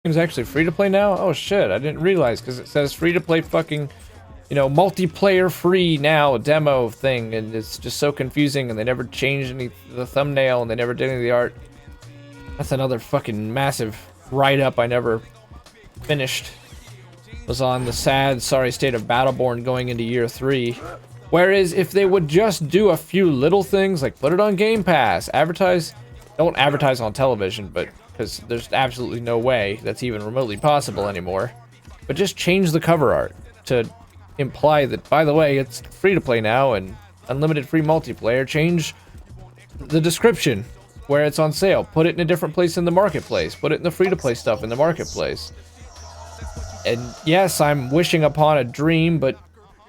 Game's actually free to play now? Oh shit, I didn't realize because it says free to play fucking, you know, multiplayer free now demo thing, and it's just so confusing, and they never changed the thumbnail, and they never did any of the art. That's another fucking massive write-up I never finished. Was on the sad, sorry state of Battleborn going into year 3. Whereas if they would just do a few little things, like put it on Game Pass, don't advertise on television, but because there's absolutely no way that's even remotely possible anymore. But just change the cover art to imply that, by the way, it's free to play now and unlimited free multiplayer. Change the description where it's on sale. Put it in a different place in the marketplace. Put it in the free to play stuff in the marketplace. And yes, I'm wishing upon a dream, but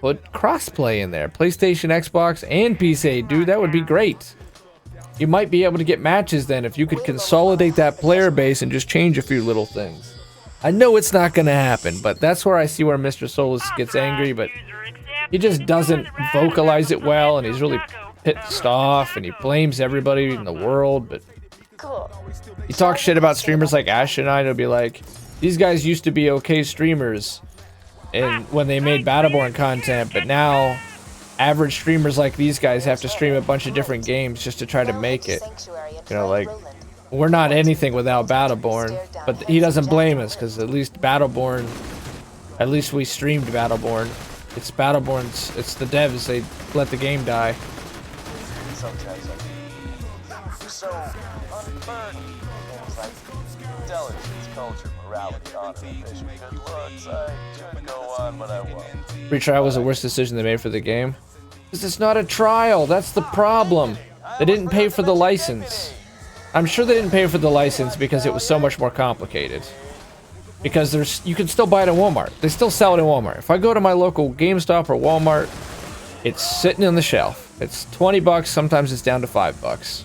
put crossplay in there. PlayStation, Xbox, and PC. Dude, that would be great. You might be able to get matches then if you could consolidate that player base and just change a few little things. I know it's not going to happen, but that's where I see where Mr. Solus gets angry, but he just doesn't vocalize it well, and he's really pissed off, and he blames everybody in the world, but he talks shit about streamers like Ash and I, and it'll be like, these guys used to be okay streamers and when they made Battleborn content, but now average streamers like these guys have to stream a bunch of different games just to try to make it. You know, like, we're not anything without Battleborn, but he doesn't blame us because at least Battleborn, at least we streamed Battleborn. It's Battleborn's, it's the devs, they let the game die. So, unburdened things like intelligence, culture, morality, honor, ambition, good looks. I could go on, but I won't. Free trial was the worst decision they made for the game. Because it's not a trial, that's the problem. They didn't pay for the license. I'm sure they didn't pay for the license because it was so much more complicated. Because you can still buy it in Walmart. They still sell it in Walmart. If I go to my local GameStop or Walmart, it's sitting on the shelf. It's 20 bucks, sometimes it's down to $5.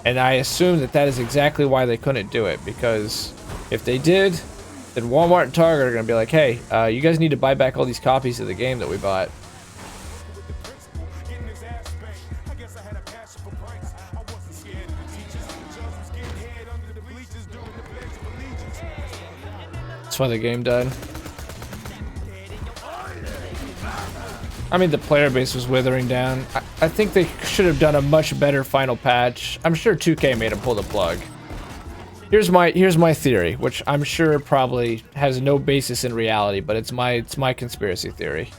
And I assume that that is exactly why they couldn't do it, because if they did, then Walmart and Target are going to be like, hey, you guys need to buy back all these copies of the game that we bought. That's why the game died. I mean, the player base was withering down. I think they should have done a much better final patch. I'm sure 2K made them pull the plug. Here's my theory, which I'm sure probably has no basis in reality, but it's my conspiracy theory.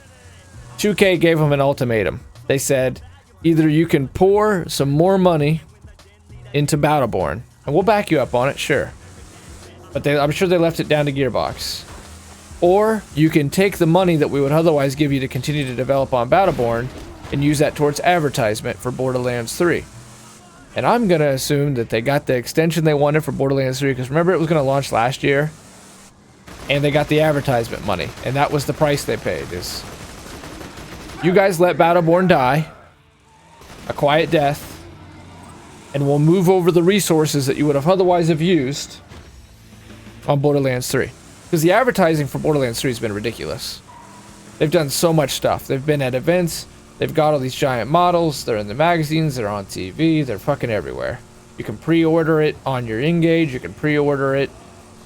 2K gave them an ultimatum. They said, either you can pour some more money into Battleborn, and we'll back you up on it, sure. But I'm sure they left it down to Gearbox. Or you can take the money that we would otherwise give you to continue to develop on Battleborn and use that towards advertisement for Borderlands 3. And I'm going to assume that they got the extension they wanted for Borderlands 3, because remember it was going to launch last year? And they got the advertisement money, and that was the price they paid. Is you guys let Battleborn die, a quiet death, and we'll move over the resources that you would have otherwise have used on Borderlands 3. Because the advertising for Borderlands 3 has been ridiculous. They've done so much stuff. They've been at events. They've got all these giant models. They're in the magazines. They're on TV. They're fucking everywhere. You can pre-order it on your Engage. You can pre-order it.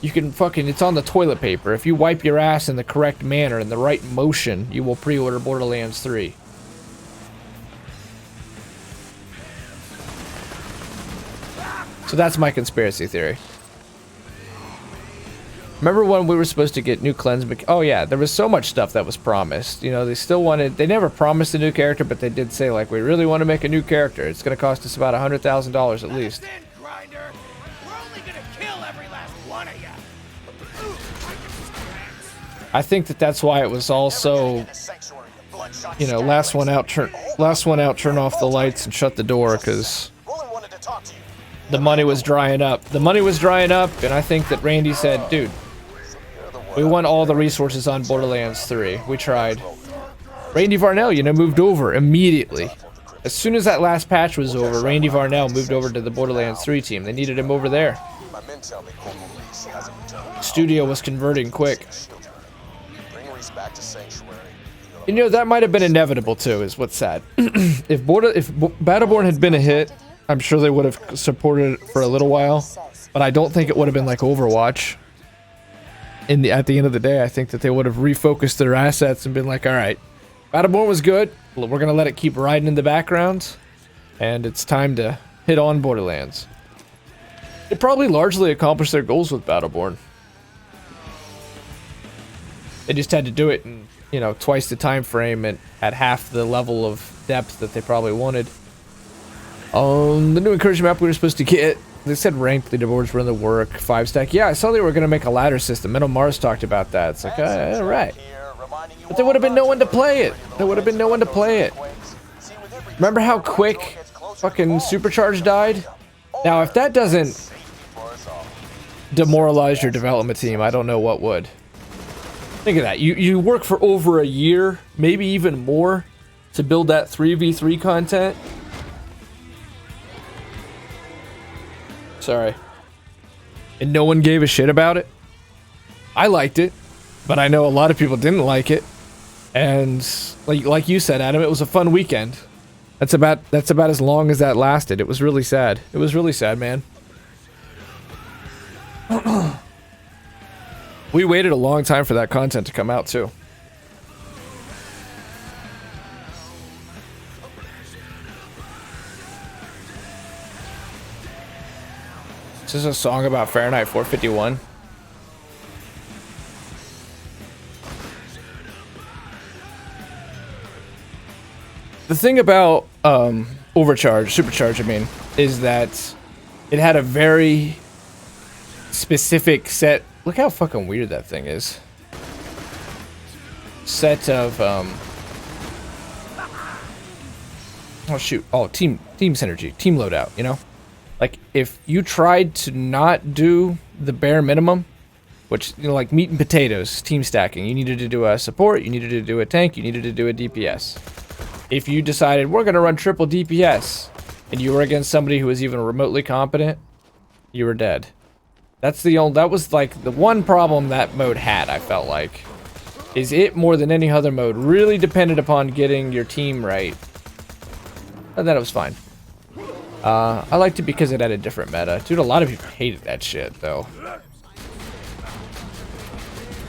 You can fucking... It's on the toilet paper. If you wipe your ass in the correct manner, in the right motion, you will pre-order Borderlands 3. So that's my conspiracy theory. Remember when we were supposed to get new cleanse? Oh yeah, there was so much stuff that was promised. You know, they never promised a new character, but they did say, like, we really want to make a new character. It's going to cost us about $100,000 at least. I think that's why it was all so, you know, last one out, turn off the lights and shut the door, because the money was drying up. The money was drying up, and I think that Randy said, dude, we want all the resources on Borderlands 3. We tried. Randy Varnell, you know, moved over immediately. As soon as that last patch was over, Randy Varnell moved over to the Borderlands 3 team. They needed him over there. Studio was converting quick. You know, that might have been inevitable too, is what's sad. If Battleborn had been a hit, I'm sure they would have supported it for a little while, but I don't think it would have been like Overwatch. at the end of the day, I think that they would have refocused their assets and been like, all right, Battleborn was good. We're gonna let it keep riding in the background, and it's time to hit on Borderlands. They probably largely accomplished their goals with Battleborn. They just had to do it in, you know, twice the time frame and at half the level of depth that they probably wanted. On the new encouragement map we were supposed to get, they said ranked leaderboards were in the work, 5-stack. Yeah, I saw they were going to make a ladder system. Metal Mars talked about that. It's like, all right. But there would have been no one to play it. There would have been no one to play it. Remember how quick fucking Supercharge died? Now, if that doesn't demoralize your development team, I don't know what would. Think of that. You work for over a year, maybe even more, to build that 3v3 content. Sorry. And no one gave a shit about it. I liked it, but I know a lot of people didn't like it. And like you said, Adam, it was a fun weekend. That's about as long as that lasted. It was really sad. It was really sad, man. We waited a long time for that content to come out, too. Is this a song about Fahrenheit 451? The thing about Supercharge, I mean, is that it had a very specific set. Look how fucking weird that thing is. Set of oh shoot! Oh, team synergy, team loadout. You know, like if you tried to not do the bare minimum, which, you know, like meat and potatoes, team stacking. You needed to do a support. You needed to do a tank. You needed to do a DPS. If you decided we're gonna run triple DPS, and you were against somebody who was even remotely competent, you were dead. That was like the one problem that mode had, I felt like. Is it, more than any other mode, really depended upon getting your team right. And then it was fine. I liked it because it had a different meta. Dude, a lot of people hated that shit, though.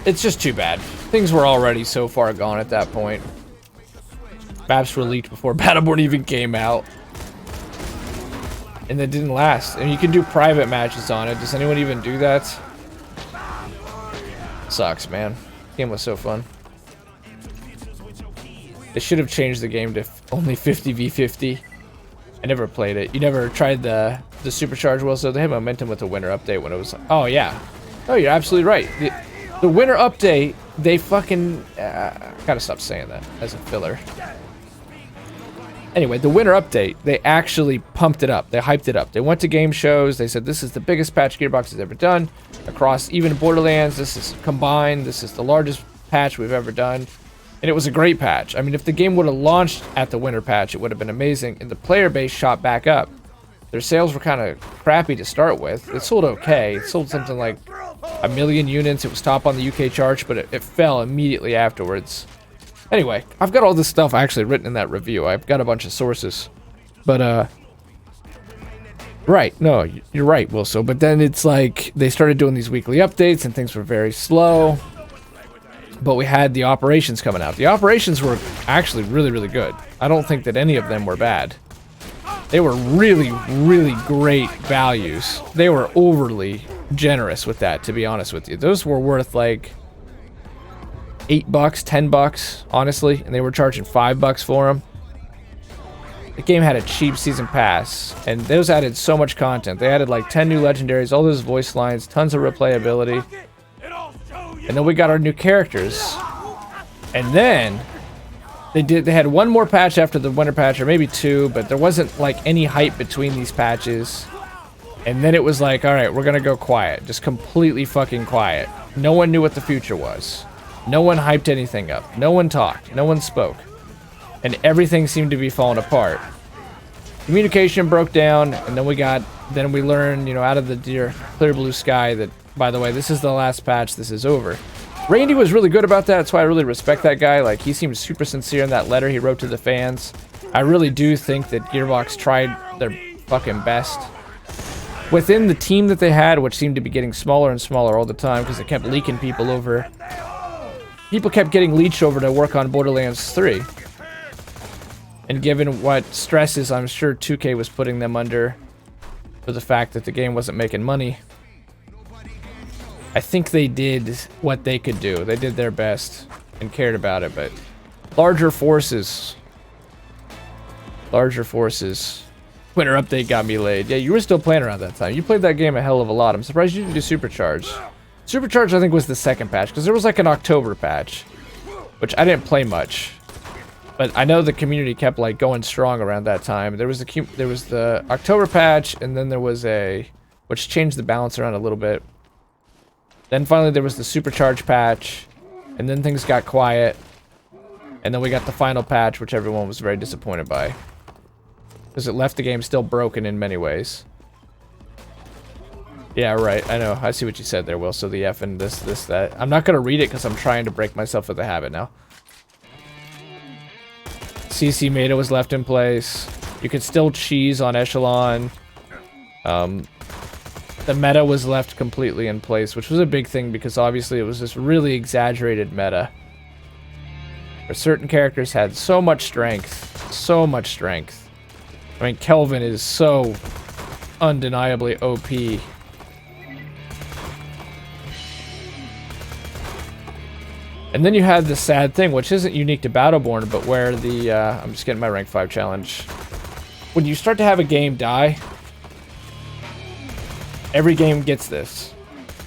It's just too bad. Things were already so far gone at that point. Maps were leaked before Battleborn even came out. And that didn't last. And you can do private matches on it. Does anyone even do that? Sucks, man. The game was so fun. They should have changed the game to only 50v50. I never played it. You never tried the Supercharge well, so they had momentum with the winter update when it was... Oh, yeah. Oh, you're absolutely right. The winter update, they fucking... gotta stop saying that as a filler. Anyway, the winter update, they actually pumped it up. They hyped it up. They went to game shows. They said, this is the biggest patch Gearbox has ever done. Across even Borderlands, this is combined. This is the largest patch we've ever done. And it was a great patch. I mean, if the game would have launched at the winter patch, it would have been amazing. And the player base shot back up. Their sales were kind of crappy to start with. It sold okay. It sold something like 1 million units. It was top on the UK charts, but it fell immediately afterwards. Anyway, I've got all this stuff actually written in that review. I've got a bunch of sources. But, right. No, you're right, Wilso. But then it's like they started doing these weekly updates and things were very slow. But we had the operations coming out. The operations were actually really, really good. I don't think that any of them were bad. They were really, really great values. They were overly generous with that, to be honest with you. Those were worth like $8, $10, honestly, and they were charging $5 for them. The game had a cheap season pass, and those added so much content. They added like 10 new legendaries, all those voice lines, tons of replayability. And then we got our new characters. And then they had one more patch after the winter patch, or maybe two, but there wasn't like any hype between these patches. And then it was like, all right, we're gonna go quiet, just completely fucking quiet. No one knew what the future was. No one hyped anything up. No one talked. No one spoke. And everything seemed to be falling apart. Communication broke down, and then we learned, you know, out of the clear blue sky that, by the way, this is the last patch. This is over. Randy was really good about that. That's why I really respect that guy. Like, he seemed super sincere in that letter he wrote to the fans. I really do think that Gearbox tried their fucking best. within the team that they had, which seemed to be getting smaller and smaller all the time because they kept leaking people over. People kept getting leached over to work on Borderlands 3. And given what stresses I'm sure 2K was putting them under for the fact that the game wasn't making money, I think they did what they could do. They did their best and cared about it, but larger forces. Larger forces. Winter update got me laid. Yeah, you were still playing around that time. You played that game a hell of a lot. I'm surprised you didn't do Supercharge. Supercharge, I think, was the second patch, because there was like an October patch, which I didn't play much. But I know the community kept like going strong around that time. There was the October patch, and then there was which changed the balance around a little bit. Then finally there was the Supercharge patch, and then things got quiet. And then we got the final patch, which everyone was very disappointed by. Because it left the game still broken in many ways. Yeah, right. I know. I see what you said there, Will. So the F and this, that. I'm not going to read it because I'm trying to break myself of the habit now. CC Meta was left in place. You could still cheese on Echelon. The meta was left completely in place, which was a big thing because obviously it was this really exaggerated meta. Where certain characters had so much strength. So much strength. I mean, Kelvin is so undeniably OP. And then you had the sad thing, which isn't unique to Battleborn, but where the, I'm just getting my rank 5 challenge. When you start to have a game die, every game gets this.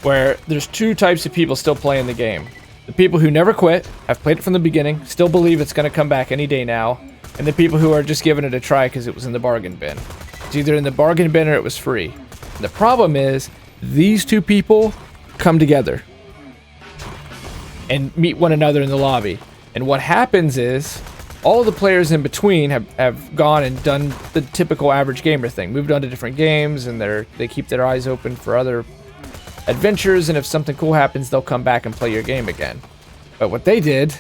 Where there's two types of people still playing the game. The people who never quit, have played it from the beginning, still believe it's going to come back any day now. And the people who are just giving it a try because it was in the bargain bin. It's either in the bargain bin or it was free. And the problem is, these two people come together and meet one another in the lobby. And what happens is, all the players in between have gone and done the typical average gamer thing. Moved on to different games, and they keep their eyes open for other adventures, and if something cool happens, they'll come back and play your game again. But what they did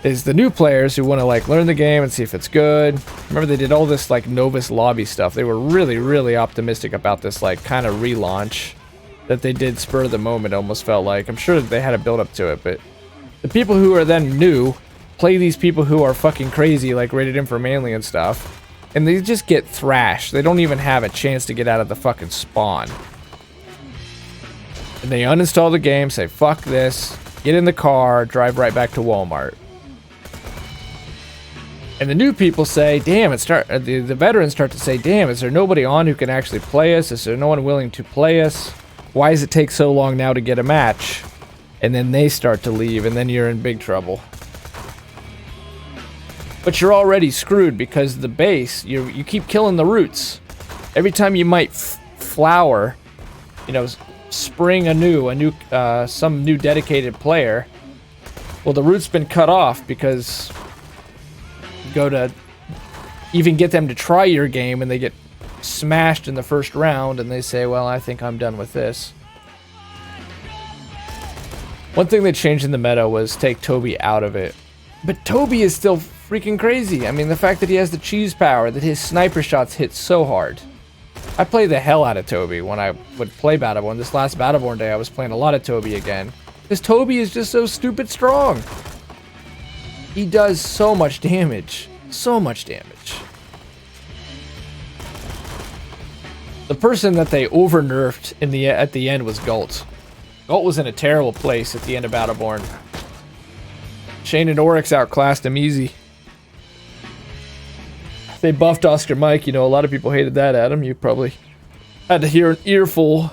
is the new players who want to like learn the game and see if it's good. Remember they did all this like novice lobby stuff. They were really, really optimistic about this like kind of relaunch that they did spur of the moment, almost felt like. I'm sure that they had a build up to it, but the people who are then new play these people who are fucking crazy, like rated M for manly and stuff, and they just get thrashed. They don't even have a chance to get out of the fucking spawn. And they uninstall the game, say fuck this, get in the car, drive right back to Walmart. And the new people say, damn, the veterans start to say, damn, is there nobody on who can actually play us? Is there no one willing to play us? Why does it take so long now to get a match? And then they start to leave, and then you're in big trouble. But you're already screwed because the base, you keep killing the roots. Every time you might flower, you know, spring some new dedicated player, well, the root's been cut off because you go to even get them to try your game and they get smashed in the first round and they say, well, I think I'm done with this. One thing they changed in the meta was take Toby out of it. But Toby is still freaking crazy. I mean, the fact that he has the cheese power, that his sniper shots hit so hard. I play the hell out of Toby when I would play Battleborn. This last Battleborn day, I was playing a lot of Toby again. Because Toby is just so stupid strong. He does so much damage. So much damage. The person that they over-nerfed at the end was Galt. Galt was in a terrible place at the end of Battleborn. Shane and Oryx outclassed him easy. They buffed Oscar Mike. You know, a lot of people hated that, Adam. You probably had to hear an earful.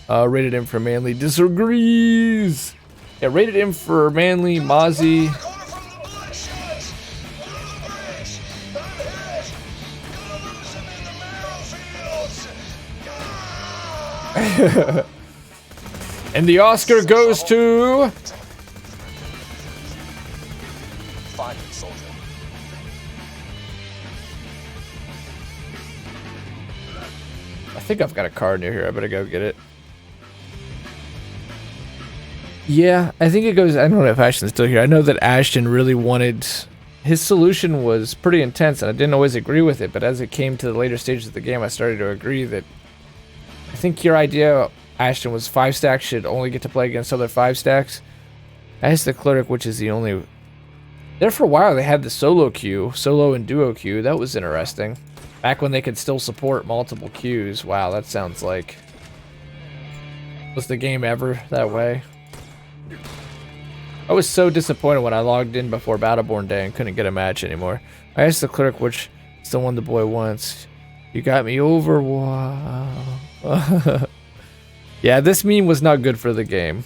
Rated M for Manly disagrees. Yeah, rated M for Manly, Mozzie. And the Oscar goes to... Find it, soldier. I think I've got a card near here. I better go get it. Yeah, I think it goes... I don't know if Ashton's still here. I know that Ashton really wanted... His solution was pretty intense, and I didn't always agree with it, but as it came to the later stages of the game, I started to agree that I think your idea, Ashton, was 5 stacks should only get to play against other 5 stacks. As the cleric, which is the only... There for a while they had the solo queue, solo and duo queue. That was interesting. Back when they could still support multiple queues. Wow, that sounds like... Was the game ever that way? I was so disappointed when I logged in before Battleborn Day and couldn't get a match anymore. I asked the cleric which is the one the boy wants. You got me over, wow. Yeah, this meme was not good for the game.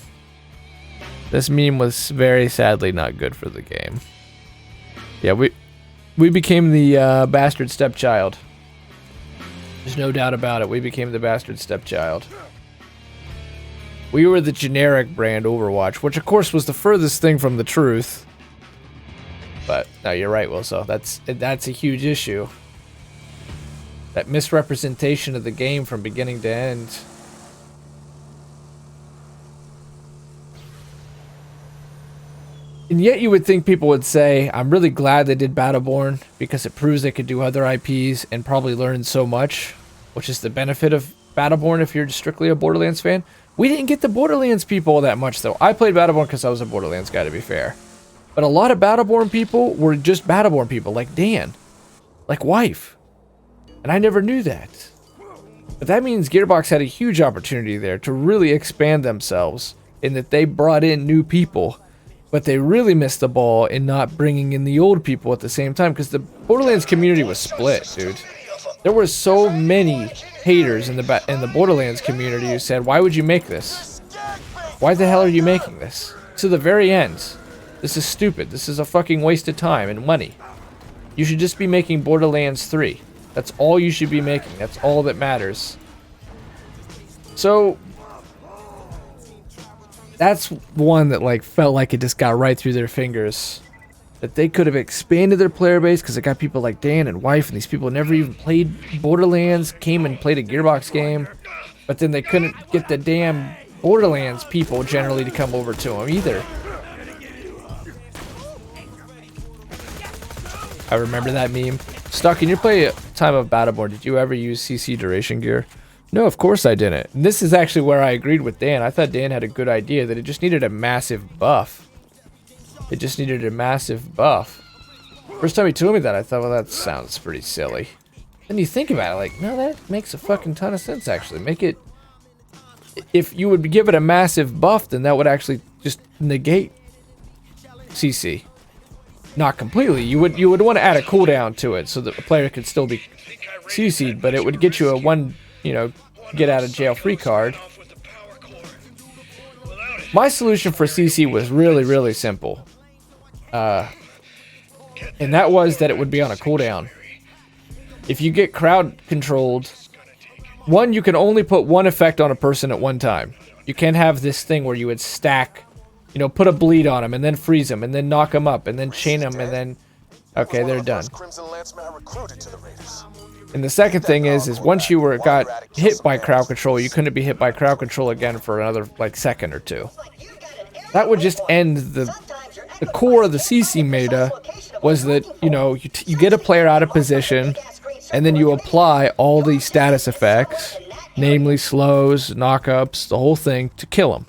This meme was very sadly not good for the game. Yeah, we became the bastard stepchild. There's no doubt about it. We became the bastard stepchild. We were the generic brand Overwatch, which of course was the furthest thing from the truth. But no, you're right, Wilso. That's a huge issue. That misrepresentation of the game from beginning to end. And yet you would think people would say, I'm really glad they did Battleborn because it proves they could do other IPs and probably learn so much, which is the benefit of Battleborn if you're strictly a Borderlands fan. We didn't get the Borderlands people that much, though. I played Battleborn because I was a Borderlands guy, to be fair. But a lot of Battleborn people were just Battleborn people, like Dan. Like Wife. And I never knew that. But that means Gearbox had a huge opportunity there to really expand themselves in that they brought in new people. But they really missed the ball in not bringing in the old people at the same time because the Borderlands community was split, dude. There were so many haters in the Borderlands community who said, why would you make this? Why the hell are you making this? To the very end. This is stupid. This is a fucking waste of time and money. You should just be making Borderlands 3. That's all you should be making. That's all that matters. So... that's one that like felt like it just got right through their fingers. That they could have expanded their player base because it got people like Dan and Wife and these people never even played Borderlands, came and played a Gearbox game, but then they couldn't get the damn Borderlands people generally to come over to them either. I remember that meme. Stuck, in your play time of Battleborn, did you ever use CC duration gear? No, of course I didn't. And this is actually where I agreed with Dan. I thought Dan had a good idea that it just needed a massive buff. It just needed a massive buff. First time he told me that, I thought, well, that sounds pretty silly. Then you think about it, like, no, that makes a fucking ton of sense, actually. Make it... if you would give it a massive buff, then that would actually just negate CC. Not completely. You would want to add a cooldown to it so that the player could still be CC'd, but it would get you a one, you know, get out of jail free card. My solution for CC was really, really simple. And that was that it would be on a cooldown. If you get crowd controlled, one, you can only put one effect on a person at one time. You can't have this thing where you would stack, you know, put a bleed on them and then freeze them and then knock them up and then chain them and then, okay, they're done. And the second thing is once you got hit by crowd control, you couldn't be hit by crowd control again for another like second or two. That would just end the core of the CC meta was that, you know, you get a player out of position and then you apply all these status effects, namely slows, knockups, the whole thing to kill them.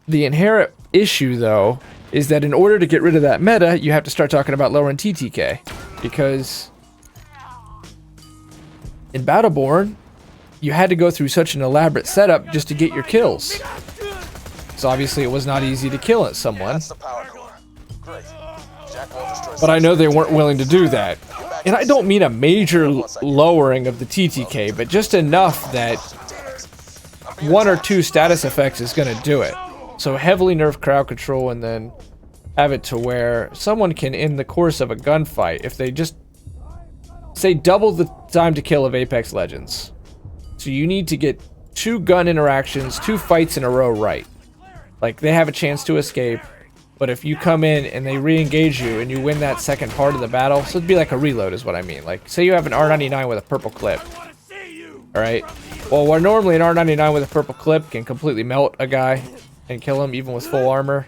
The inherent issue though is that in order to get rid of that meta, you have to start talking about lowering TTK. Because in Battleborn, you had to go through such an elaborate setup just to get your kills. So obviously it was not easy to kill someone. But I know they weren't willing to do that. And I don't mean a major lowering of the TTK, but just enough that one or two status effects is going to do it. So heavily nerf crowd control and then have it to where someone can, in the course of a gunfight, if they just say double the time to kill of Apex Legends. So you need to get 2 gun interactions, 2 fights in a row right. Like they have a chance to escape, but if you come in and they re-engage you and you win that second part of the battle, so it'd be like a reload is what I mean. Like say you have an R99 with a purple clip. Alright? Well, where normally an R99 with a purple clip can completely melt a guy and kill him even with full armor.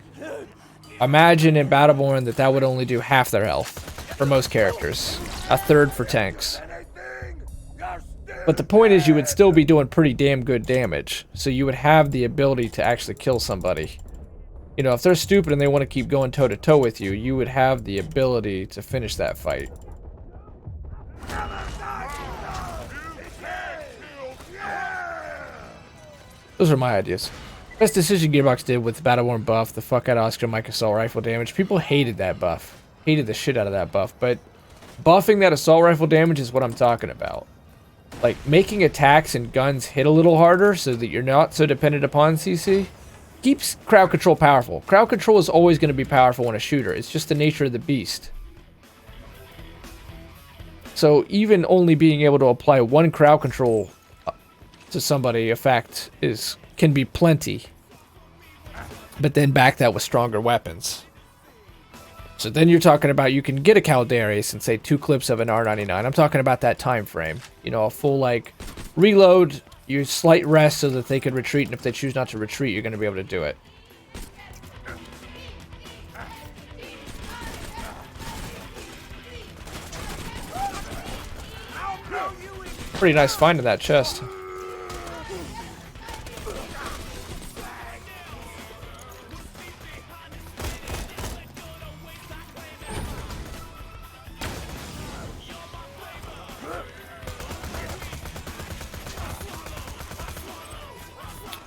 Imagine in Battleborn that would only do half their health for most characters. A third for tanks. But the point is you would still be doing pretty damn good damage. So you would have the ability to actually kill somebody. You know, if they're stupid and they want to keep going toe-to-toe with you, you would have the ability to finish that fight. Those are my ideas. Best decision Gearbox did with the Battleborn buff, the fuck out of Oscar Mike assault rifle damage. People hated that buff. Hated the shit out of that buff, but buffing that assault rifle damage is what I'm talking about. Like, making attacks and guns hit a little harder so that you're not so dependent upon CC keeps crowd control powerful. Crowd control is always going to be powerful in a shooter. It's just the nature of the beast. So even only being able to apply one crowd control to somebody effect can be plenty. But then back that with stronger weapons. So then you're talking about you can get a Caldarius and say 2 clips of an R99. I'm talking about that time frame. You know, a full like reload, you slight rest so that they could retreat, and if they choose not to retreat, you're going to be able to do it. Pretty nice find in that chest.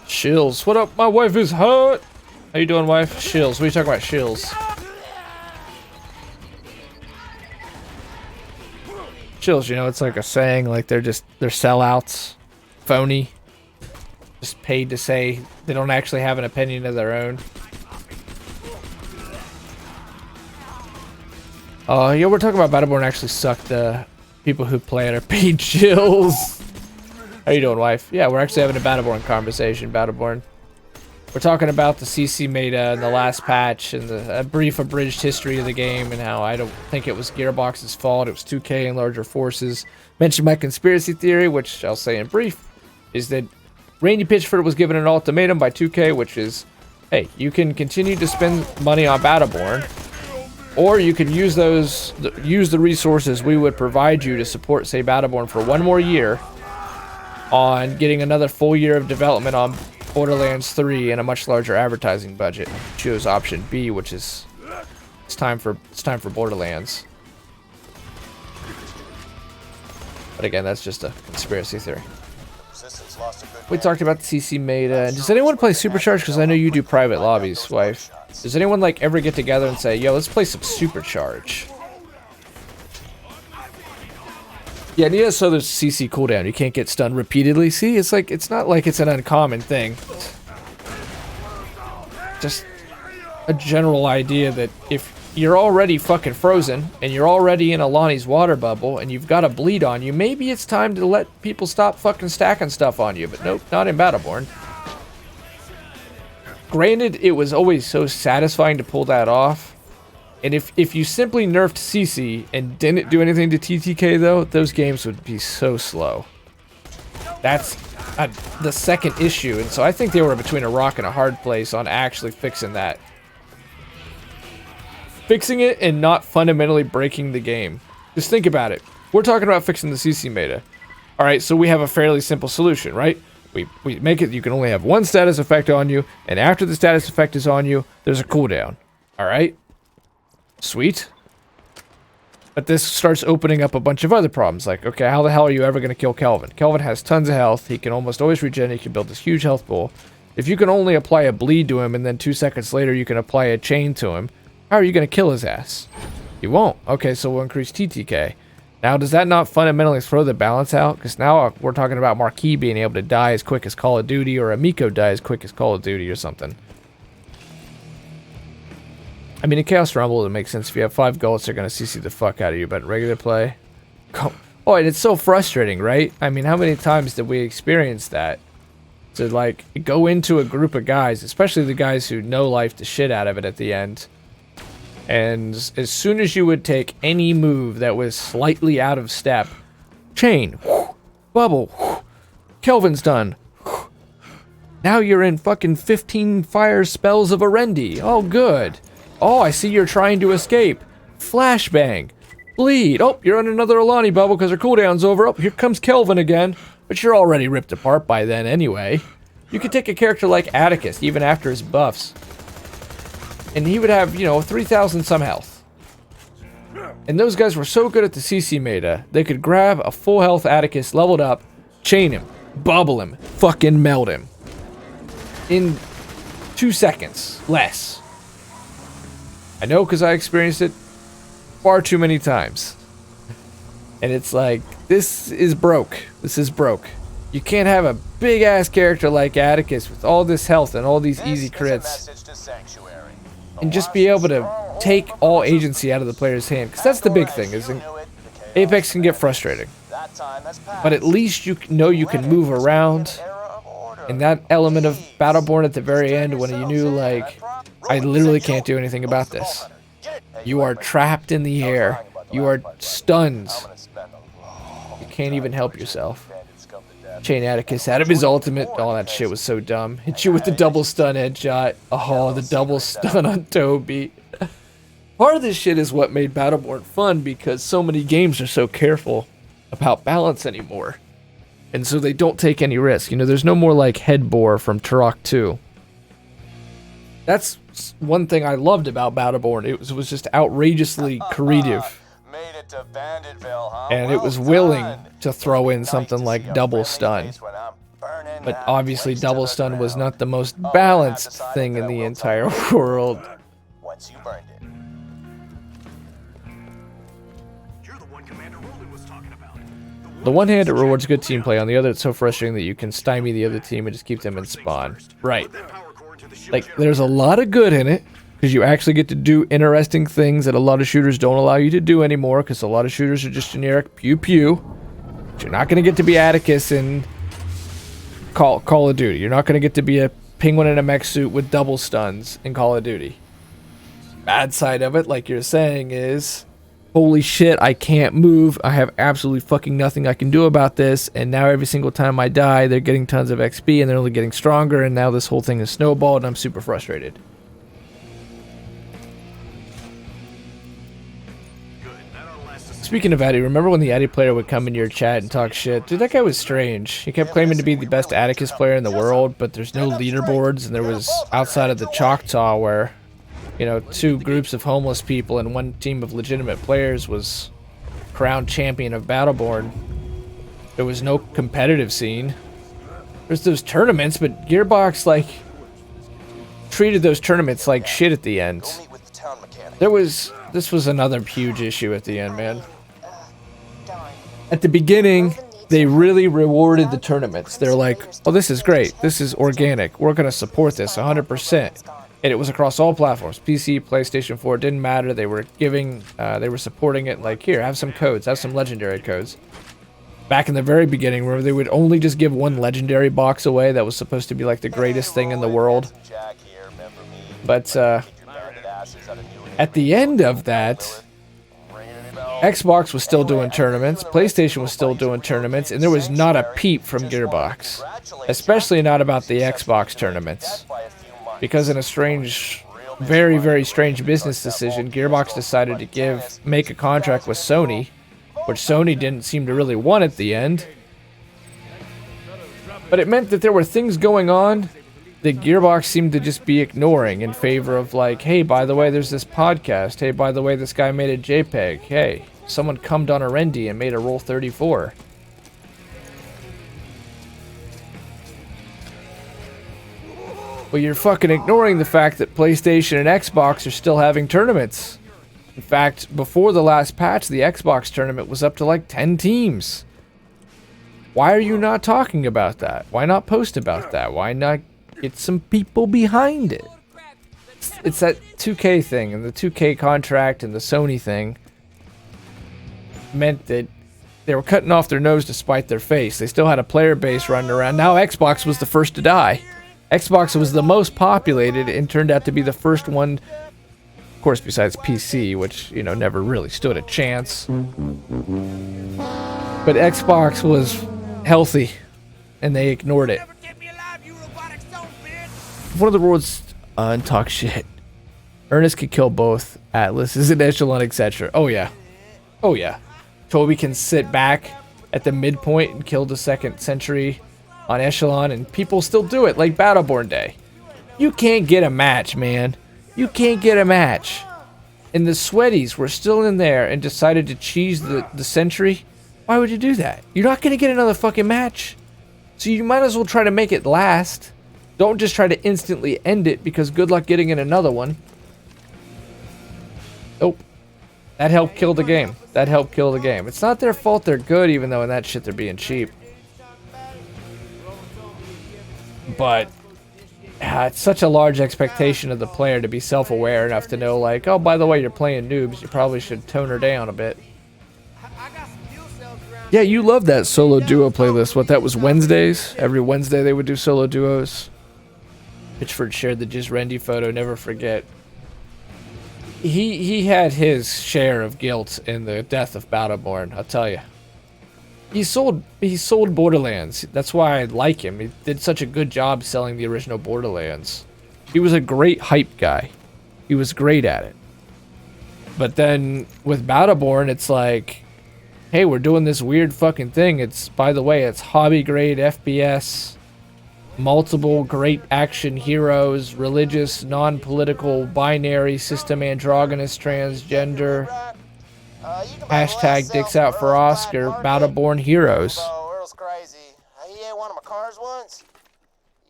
Shills, what up? My wife is hot. How you doing, wife? Shills, what are you talking about, Shills? Shills, you know, it's like a saying, like they're sellouts, phony, just paid to say they don't actually have an opinion of their own. Yeah, we're talking about Battleborn actually sucked. The people who play it are paid. Shills. How you doing, wife? Yeah, we're actually having a Battleborn conversation, Battleborn. We're talking about the CC meta and the last patch and a brief abridged history of the game and how I don't think it was Gearbox's fault. It was 2K and larger forces. Mentioned my conspiracy theory, which I'll say in brief, is that Randy Pitchford was given an ultimatum by 2K, which is, hey, you can continue to spend money on Battleborn, or you can use the resources we would provide you to support, say, Battleborn for 1 more year on getting another full year of development on Borderlands 3 and a much larger advertising budget. Choose option B, which is it's time for Borderlands. But again, that's just a conspiracy theory. We talked about the CC meta. And does anyone play Supercharged? Because I know you do private lobbies, wife. Does anyone like ever get together and say, yo, let's play some Supercharge? Yeah, and yeah, so there's CC cooldown. You can't get stunned repeatedly. See, it's like, it's not like it's an uncommon thing. Just a general idea that if you're already fucking frozen and you're already in a Lonnie's water bubble and you've got a bleed on you, maybe it's time to let people stop fucking stacking stuff on you. But nope, not in Battleborn. Granted, it was always so satisfying to pull that off. And if you simply nerfed CC and didn't do anything to TTK, though, those games would be so slow. That's the second issue, and so I think they were between a rock and a hard place on actually fixing that. Fixing it and not fundamentally breaking the game. Just think about it. We're talking about fixing the CC meta. Alright, so we have a fairly simple solution, right? We make it you can only have one status effect on you, and after the status effect is on you, there's a cooldown. Alright? Sweet. But this starts opening up a bunch of other problems. Like, okay, how the hell are you ever going to kill Kelvin? Kelvin has tons of health. He can almost always regen. He can build this huge health pool. If you can only apply a bleed to him and then 2 seconds later you can apply a chain to him, how are you going to kill his ass? You won't. Okay, so we'll increase TTK. Now, does that not fundamentally throw the balance out? Because now we're talking about Marquis being able to die as quick as Call of Duty, or Amico die as quick as Call of Duty or something. I mean, in Chaos Rumble, it makes sense. If you have 5 gults, they're going to CC the fuck out of you. But in regular play... Oh, and it's so frustrating, right? I mean, how many times did we experience that? To, like, go into a group of guys, especially the guys who no-life the shit out of it at the end. And as soon as you would take any move that was slightly out of step, chain, bubble, Kelvin's done. Now you're in fucking 15 fire spells of Arendi. Oh, good. Oh, I see you're trying to escape. Flashbang. bleed. Oh, you're on another Alani bubble because her cooldown's over. Oh, here comes Kelvin again. But you're already ripped apart by then anyway. You could take a character like Atticus, even after his buffs. And he would have, you know, 3,000 some health. And those guys were so good at the CC meta, they could grab a full health Atticus, leveled up, chain him, bubble him, fucking melt him. In 2 seconds, less. I know because I experienced it far too many times. And it's like, this is broke. This is broke. You can't have a big-ass character like Atticus with all this health and all these easy crits and just be able to take all agency out of the player's hand. Because that's the big thing, is Apex can get frustrating. But at least you know you can move around. And that element of Battleborn at the very end when you knew, like, I literally can't do anything about this. You are trapped in the air. You are stunned. You can't even help yourself. Chain Atticus out of his ultimate. Oh, that shit was so dumb. Hit you with the double stun headshot. Oh, the double stun on Toby. Part of this shit is what made Battleborn fun, because so many games are so careful about balance anymore. And so they don't take any risk. You know, there's no more like Headbore from Turok 2. That's one thing I loved about Battleborn. It was just outrageously creative. And it was willing to throw in something like double stun. But obviously double stun was not the most balanced thing in the entire world. The one hand, it rewards good team play. On the other, it's so frustrating that you can stymie the other team and just keep them in spawn. Right. Like, there's a lot of good in it, because you actually get to do interesting things that a lot of shooters don't allow you to do anymore, because a lot of shooters are just generic pew-pew. But you're not going to get to be Atticus in Call of Duty. You're not going to get to be a penguin in a mech suit with double stuns in Call of Duty. Bad side of it, like you're saying, is, holy shit, I can't move. I have absolutely fucking nothing I can do about this, and now every single time I die, they're getting tons of XP, and they're only getting stronger, and now this whole thing is snowballed, and I'm super frustrated. Speaking of Addy, remember when the Addy player would come in your chat and talk shit? Dude, that guy was strange. He kept claiming to be the best Atticus player in the world, but there's no leaderboards, and there was, outside of the Choctaw, where, you know, 2 groups of homeless people and 1 team of legitimate players was crowned champion of Battleborn. There was no competitive scene. There's those tournaments, but Gearbox, like, treated those tournaments like shit at the end. This was another huge issue at the end, man. At the beginning, they really rewarded the tournaments. They're like, oh, this is great. This is organic. We're going to support this 100%. And it was across all platforms. PC, PlayStation 4, it didn't matter. They were giving, they were supporting it. Like, here, have some codes. Have some legendary codes. Back in the very beginning, where they would only just give 1 legendary box away that was supposed to be like the greatest thing in the world. But, at the end of that, Xbox was still doing tournaments, PlayStation was still doing tournaments, and there was not a peep from Gearbox. Especially not about the Xbox tournaments. Because in a strange, very, very strange business decision, Gearbox decided to make a contract with Sony, which Sony didn't seem to really want at the end. But it meant that there were things going on that Gearbox seemed to just be ignoring in favor of, like, hey, by the way, there's this podcast. Hey, by the way, this guy made a JPEG. Hey, someone cummed on a Rendy and made a Roll 34. But you're fucking ignoring the fact that PlayStation and Xbox are still having tournaments. In fact, before the last patch, the Xbox tournament was up to like 10 teams. Why are you not talking about that? Why not post about that? Why not get some people behind it? It's that 2K thing, and the 2K contract and the Sony thing meant that they were cutting off their nose to spite their face. They still had a player base running around. Now Xbox was the first to die. Xbox was the most populated and turned out to be the first one, of course, besides PC, which, you know, never really stood a chance. But Xbox was healthy, and they ignored it. One of the rules and talk shit. Ernest could kill both Atlas, is an echelon, etc. Oh yeah. Oh yeah. Toby can sit back at the midpoint and kill the second sentry on Echelon, and people still do it, like Battleborn Day. You can't get a match, man. You can't get a match. And the sweaties were still in there and decided to cheese the sentry. Why would you do that? You're not going to get another fucking match. So you might as well try to make it last. Don't just try to instantly end it, because good luck getting in another one. Nope. That helped kill the game. That helped kill the game. It's not their fault they're good, even though in that shit they're being cheap. But it's such a large expectation of the player to be self-aware enough to know, like, oh, by the way, you're playing noobs. You probably should tone her down a bit. Yeah, you love that solo duo playlist. What, that was Wednesdays? Every Wednesday they would do solo duos. Pitchford shared the Jizrendi photo, never forget. He had his share of guilt in the death of Battleborn, I'll tell you. He sold Borderlands. That's why I like him. He did such a good job selling the original Borderlands. He was a great hype guy. He was great at it. But then with Battleborn, it's like, hey, we're doing this weird fucking thing. It's, by the way, it's hobby grade FPS, multiple great action heroes, religious, non-political, binary, system androgynous, transgender, hashtag dicks out for Oscar, Battleborn heroes.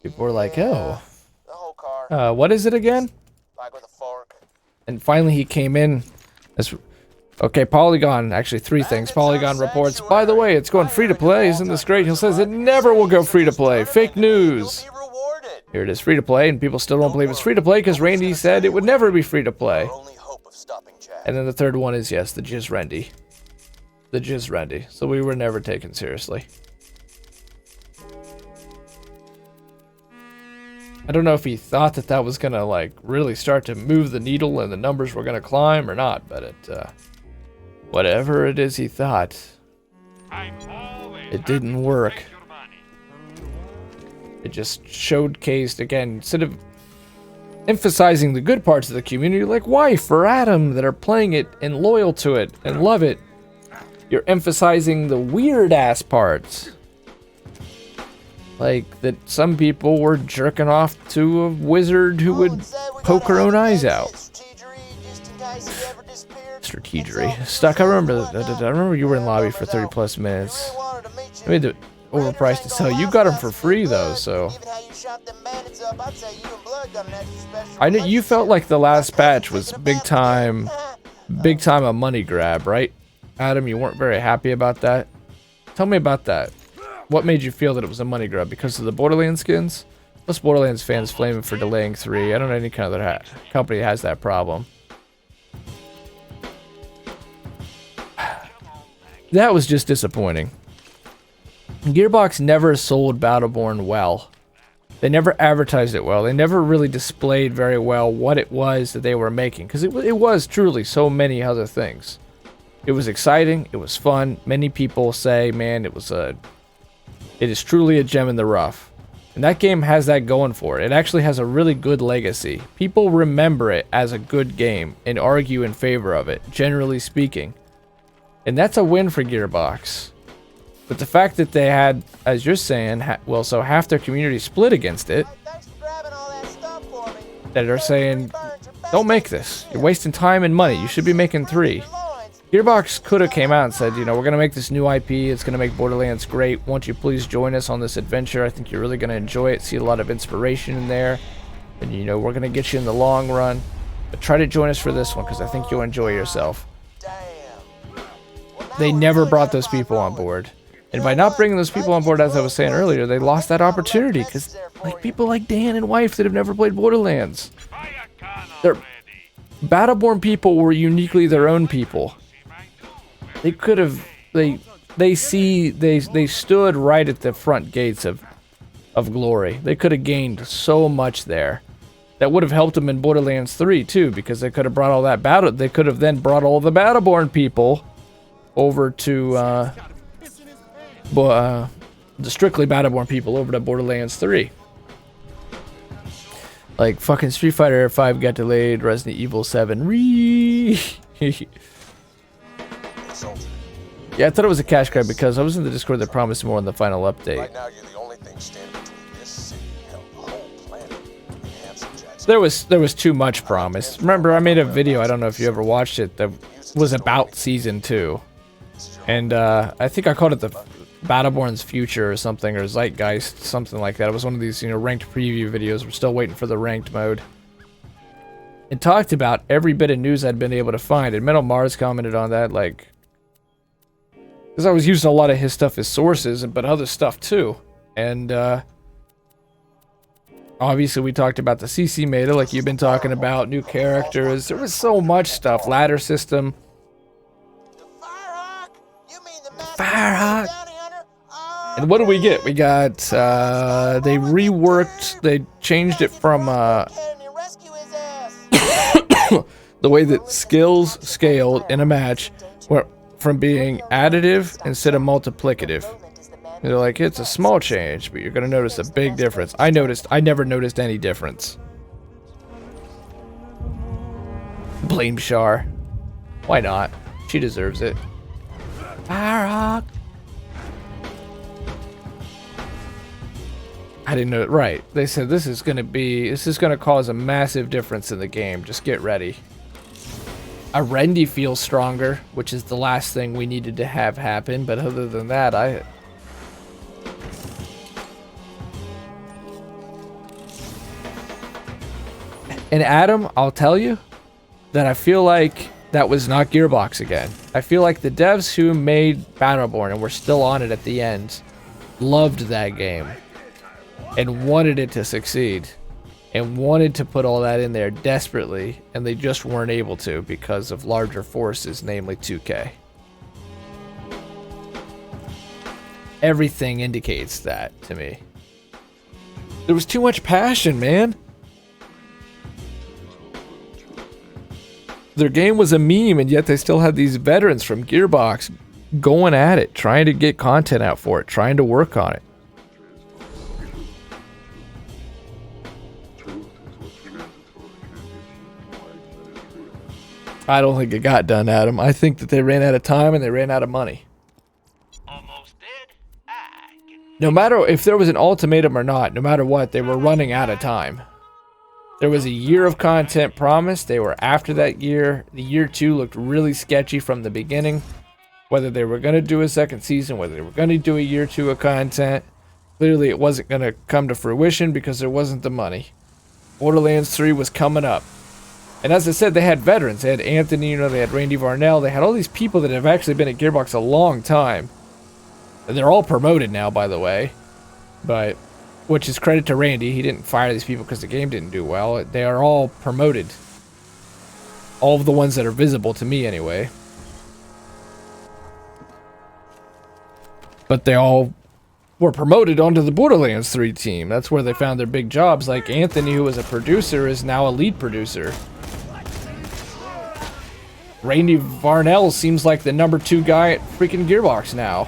People were like, oh, what is it again? And finally he came in as, okay, Polygon, actually 3 things. Polygon reports, by the way, it's going free to play. Isn't this great? He says it never will go free to play. Fake news. Here it is, free to play, and people still don't believe it's free to play because Randy said it would never be free to play. And then the third one is, yes, the Jizrendi. The Jizrendi. So we were never taken seriously. I don't know if he thought that that was gonna, like, really start to move the needle and the numbers were gonna climb or not, but it, whatever it is he thought, it didn't work. It just showcased, again, instead of emphasizing the good parts of the community, like Wife or Adam, that are playing it and loyal to it and love it, you're emphasizing the weird-ass parts. Like that some people were jerking off to a wizard who would poke her own eyes out. Strategery. Stuck, I remember you were in lobby for 30 plus minutes. I made the overpriced to sell. You got them for free though, so. I knew you felt like the last patch was big time a money grab, right? Adam, you weren't very happy about that. Tell me about that. What made you feel that it was a money grab? Because of the Borderlands skins? Most Borderlands fans flaming for delaying 3. I don't know any kind of other company has that problem. That was just disappointing. Gearbox never sold Battleborn well. They never advertised it well. They never really displayed very well what it was that they were making. Because it was truly so many other things. It was exciting. It was fun. Many people say, man, it is truly a gem in the rough. And that game has that going for it. It actually has a really good legacy. People remember it as a good game and argue in favor of it, generally speaking. And that's a win for Gearbox. But the fact that they had, as you're saying, well, so half their community split against it, that are saying, don't make this. You're wasting time and money. You should be making 3. Gearbox could have came out and said, you know, we're going to make this new IP. It's going to make Borderlands great. Won't you please join us on this adventure? I think you're really going to enjoy it. See a lot of inspiration in there. And, you know, we're going to get you in the long run. But try to join us for this one because I think you'll enjoy yourself. They never brought those people on board. And by not bringing those people on board, as I was saying earlier, they lost that opportunity. Because, like, people like Dan and Wife that have never played Borderlands. Battleborn people were uniquely their own people. They could have, they stood right at the front gates of glory. They could have gained so much there. That would have helped them in Borderlands 3 too, because they could have brought all that they could have then brought all the Battleborn people over to, the strictly Battleborn people over to Borderlands 3. Like fucking Street Fighter 5 got delayed, Resident Evil 7 Yeah, I thought it was a cash grab because I was in the Discord that promised more on the final update. Right now, you're the only thing standing between this city and the whole planet. Handsome Jackson. There was too much promise. Remember, I made a video, I don't know if you ever watched it, that was about Season 2. And I think I called it the Battleborn's Future or something, or Zeitgeist, something like that. It was one of these, you know, ranked preview videos. We're still waiting for the ranked mode. It talked about every bit of news I'd been able to find, and Metal Mars commented on that, like, because I was using a lot of his stuff as sources, but other stuff too. And obviously we talked about the CC Meta, like you've been talking about, new characters. There was so much stuff. Ladder system. Firehawk. And what do we get? We got, they reworked, they changed it from, the way that skills scaled in a match were from being additive instead of multiplicative. They're like, it's a small change, but you're gonna notice a big difference. I never noticed any difference. Blame Char. Why not? She deserves it. Firehawk. I didn't know it. Right. They said this is gonna cause a massive difference in the game. Just get ready. A Rendy feels stronger, which is the last thing we needed to have happen, but other than that, And Adam, I'll tell you that I feel like that was not Gearbox again. I feel like the devs who made Battleborn and were still on it at the end loved that game and wanted it to succeed and wanted to put all that in there desperately, and they just weren't able to because of larger forces, namely 2K. Everything indicates that to me. There was too much passion, man. Their game was a meme, and yet they still had these veterans from Gearbox going at it, trying to get content out for it, trying to work on it. I don't think it got done, Adam. I think that they ran out of time and they ran out of money. Almost dead? No matter if there was an ultimatum or not, no matter what, they were running out of time. There was a year of content promised. They were after that year. The year 2 looked really sketchy from the beginning. Whether they were going to do a second season, whether they were going to do a year 2 of content. Clearly it wasn't going to come to fruition because there wasn't the money. Borderlands 3 was coming up. And as I said, they had veterans. They had Anthony, you know, they had Randy Varnell. They had all these people that have actually been at Gearbox a long time. And they're all promoted now, by the way. But, which is credit to Randy. He didn't fire these people because the game didn't do well. They are all promoted. All of the ones that are visible to me, anyway. But they all were promoted onto the Borderlands 3 team. That's where they found their big jobs. Like Anthony, who was a producer, is now a lead producer. Randy Varnell seems like the number 2 guy at freaking Gearbox now.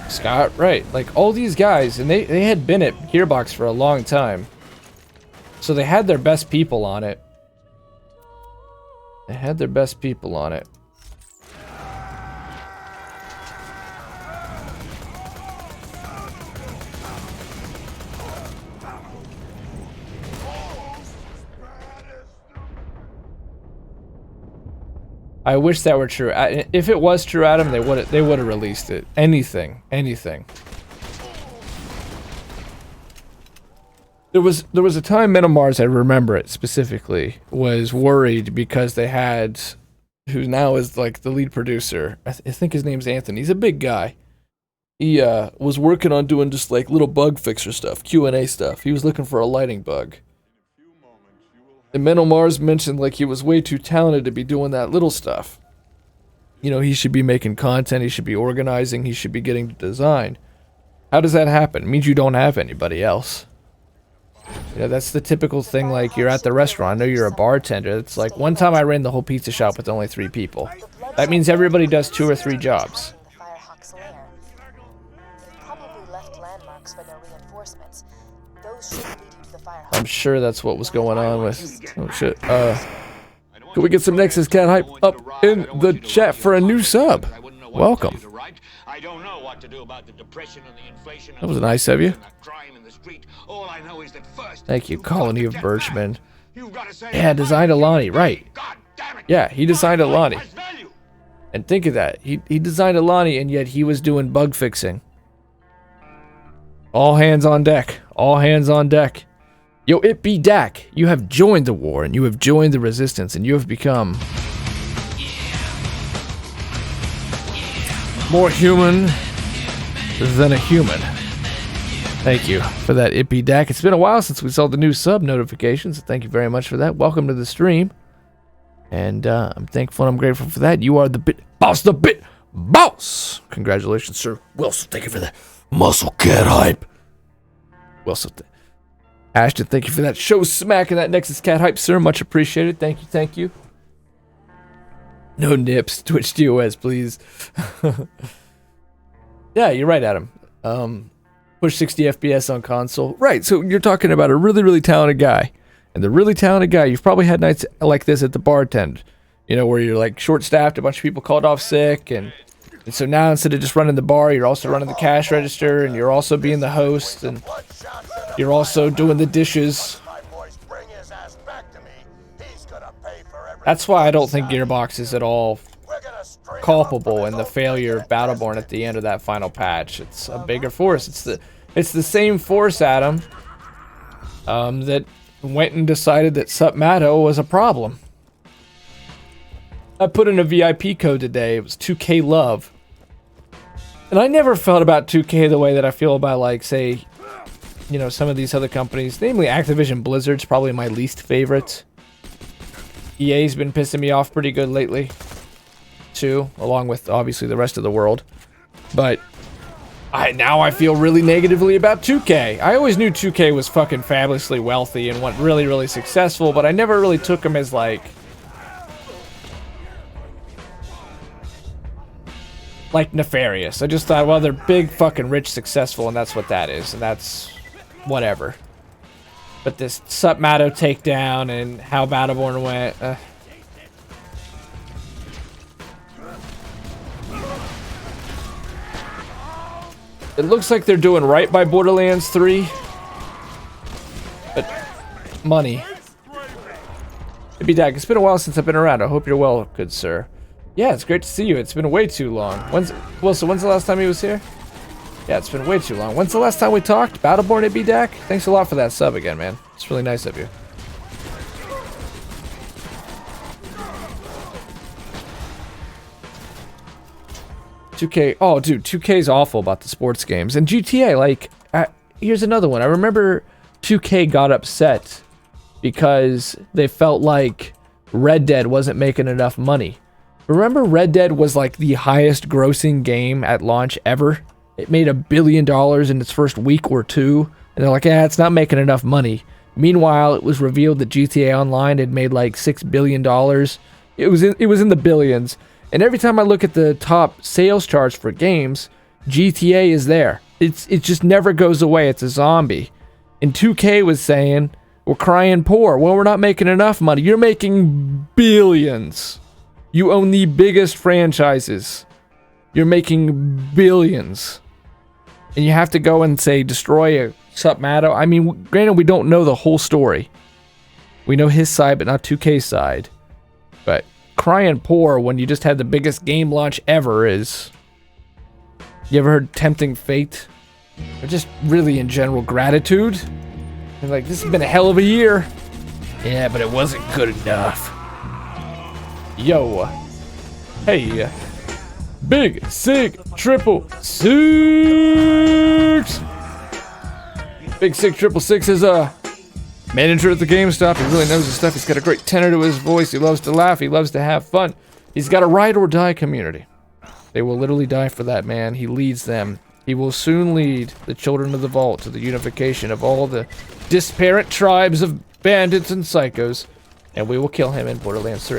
Scott, right. Like all these guys, and they had been at Gearbox for a long time. So they had their best people on it. They had their best people on it. I wish that were true. If it was true, Adam, they would have released it. Anything. There was a time Metal Mars, I remember it specifically, was worried because they had, who now is like the lead producer. I think his name's Anthony. He's a big guy. He was working on doing just like little bug fixer stuff, Q&A stuff. He was looking for a lighting bug. And Metal Mars mentioned like he was way too talented to be doing that little stuff. You know, he should be making content, he should be organizing, he should be getting to design. How does that happen? It means you don't have anybody else. You know, that's the typical thing, like you're at the restaurant, I know you're a bartender. It's like one time I ran the whole pizza shop with only 3 people. That means everybody does 2 or 3 jobs. sure that's what was going on with... Oh, shit. Can we get some Nexus Cat hype up in the chat for a new sub? Welcome. That was nice of you. Thank you, Colony of Birchmen. Yeah, designed Alani, right. Yeah, he designed Alani. And think of that. He designed Alani, and yet he was doing bug fixing. All hands on deck. All hands on deck. Yo, it be Dak. You have joined the war, and you have joined the resistance, and you have become... more human than a human. Thank you for that, Ippy Dak. It's been a while since we saw the new sub notifications, so thank you very much for that. Welcome to the stream. And I'm thankful and I'm grateful for that. You are the bit boss, the bit boss. Congratulations, sir. Wilson, thank you for that muscle cat hype. Wilson, Ashton, thank you for that show smack and that Nexus Cat hype, sir. Much appreciated. Thank you, thank you. No nips, Twitch TOS, please. Yeah, you're right, Adam. Push 60 FPS on console. Right, so you're talking about a really, really talented guy. And the really talented guy, you've probably had nights like this at the bartend. You know, where you're like short-staffed, a bunch of people called off sick, and so now instead of just running the bar, you're also running the cash register, and you're also being the host, and you're also doing the dishes. That's why I don't think Gearbox is at all culpable in the failure of Battleborn at the end of that final patch. It's a bigger force. It's the same force, Adam, that went and decided that Submato was a problem. I put in a VIP code today. It was 2K Love. And I never felt about 2K the way that I feel about, like, say, you know, some of these other companies. Namely, Activision Blizzard's probably my least favorite. EA's been pissing me off pretty good lately, too, along with, obviously, the rest of the world. But now I feel really negatively about 2K. I always knew 2K was fucking fabulously wealthy and went really, really successful, but I never really took them as, like nefarious. I just thought, well, they're big, fucking rich, successful, and that's what that is, and that's whatever. But this Submato takedown and how Battleborn went, it looks like they're doing right by Borderlands 3. But money. It'd be Dak. It's been a while since I've been around. I hope you're well, good sir. Yeah, it's great to see you. It's been way too long. Wilson, when's the last time he was here? Yeah, it's been way too long. When's the last time we talked? Battleborn, It'd be Dak? Thanks a lot for that sub again, man. It's really nice of you. $2K. Oh, dude, 2K's awful about the sports games. And GTA, like, here's another one. I remember 2K got upset because they felt like Red Dead wasn't making enough money. Remember Red Dead was like the highest grossing game at launch ever? It made $1 billion in its first week or two. And they're like, it's not making enough money. Meanwhile, it was revealed that GTA Online had made like $6 billion. It was in the billions. And every time I look at the top sales charts for games, GTA is there. It just never goes away. It's a zombie. And 2K was saying, we're crying poor. Well, we're not making enough money. You're making billions. You own the biggest franchises. You're making billions. And you have to go and say, destroy a Submato. I mean, granted, we don't know the whole story. We know his side, but not 2K's side. But crying poor when you just had the biggest game launch ever is... You ever heard tempting fate? Or just really in general gratitude? And like, this has been a hell of a year. Yeah, but it wasn't good enough. Yo. Hey. Big, sick, triple six. Big, sick, triple six is a manager at the GameStop. He really knows his stuff. He's got a great tenor to his voice. He loves to laugh. He loves to have fun. He's got a ride or die community. They will literally die for that man. He leads them. He will soon lead the children of the vault to the unification of all the disparate tribes of bandits and psychos. And we will kill him in Borderlands 3.